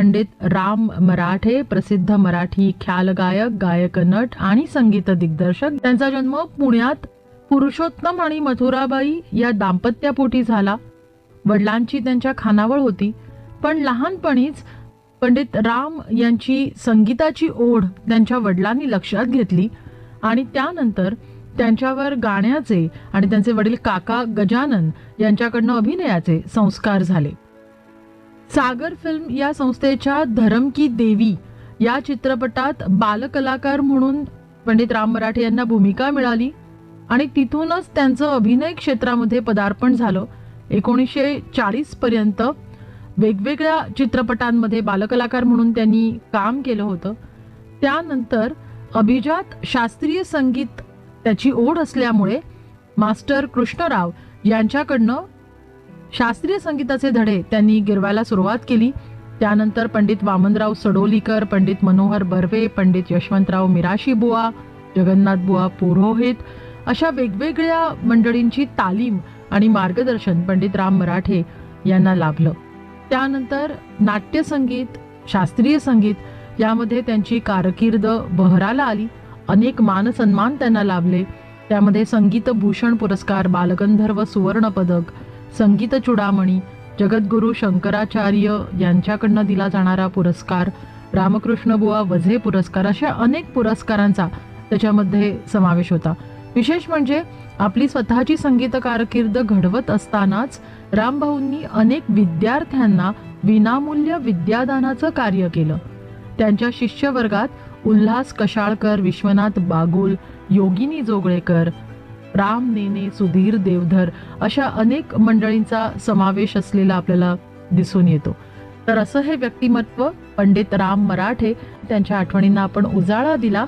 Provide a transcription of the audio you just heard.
पंडित राम मराठे, प्रसिद्ध मराठी ख्याल गायक, गायक नट आणि संगीत दिग्दर्शक. त्यांचा जन्म पुण्यात पुरुषोत्तम आणि मथुराबाई या दाम्पत्यापोटी झाला. वडिलांची त्यांच्या खानावळ होती, पण लहानपणीच पंडित राम यांची संगीताची ओढ त्यांच्या वडिलांनी लक्षात घेतली आणि त्यानंतर त्यांच्यावर गाण्याचे आणि त्यांचे वडील काका गजानन यांच्याकडनं अभिनयाचे संस्कार झाले. सागर फिल्म या संस्थेच्या धरम की देवी या चित्रपटात बालकलाकार म्हणून पंडित राम मराठे यांना भूमिका मिळाली आणि तिथूनच त्यांचं अभिनय क्षेत्रामध्ये पदार्पण झालं. 1940 पर्यंत वेगवेगळ्या चित्रपटांमध्ये बालकलाकार म्हणून त्यांनी काम केलं होतं. त्यानंतर अभिजात शास्त्रीय संगीत त्याची ओढ असल्यामुळे मास्टर कृष्णराव यांच्याकडनं शास्त्रीय संगीताचे धडे त्यांनी गिरवायला सुरुवात केली. त्यानंतर पंडित वामनराव सडोलीकर, पंडित मनोहर बर्वे, पंडित यशवंतराव मिराशी बुवा, जगन्नाथ बुवा पुरोहित अशा वेगवेगळ्या मंडळींची तालीम आणि मार्गदर्शन पंडित राम मराठे यांना लाभलं. त्यानंतर नाट्यसंगीत, शास्त्रीय संगीत यामध्ये त्यांची कारकीर्द बहराला आली. अनेक मानसन्मान त्यांना लाभले. त्यामध्ये संगीत भूषण पुरस्कार, बालगंधर्व सुवर्ण पदक, संगीत चूडामणी, जगद्गुरु शंकराचार्य यांच्याकडनं दिला जाणारा पुरस्कार, रामकृष्ण बुवा वझे पुरस्कार अशा अनेक पुरस्कारांचा त्याच्यामध्ये समावेश होता. विशेष म्हणजे आपली स्वतःची संगीत कारकीर्द घडवत असतानाच रामभाऊंनी अनेक विद्यार्थ्यांना विनामूल्य विद्यादानाचं कार्य केलं. त्यांच्या शिष्यवर्गात उल्हास कशाळकर, विश्वनाथ बागुल, योगिनी जोगळेकर, राम नेने, सुधीर देवधर अशा अनेक मंडळींचा समावेश असलेला आपल्याला दिसून येतो. तर असं हे व्यक्तिमत्व पंडित राम मराठे. त्यांच्या आठवणींना आपण उजाळा दिला.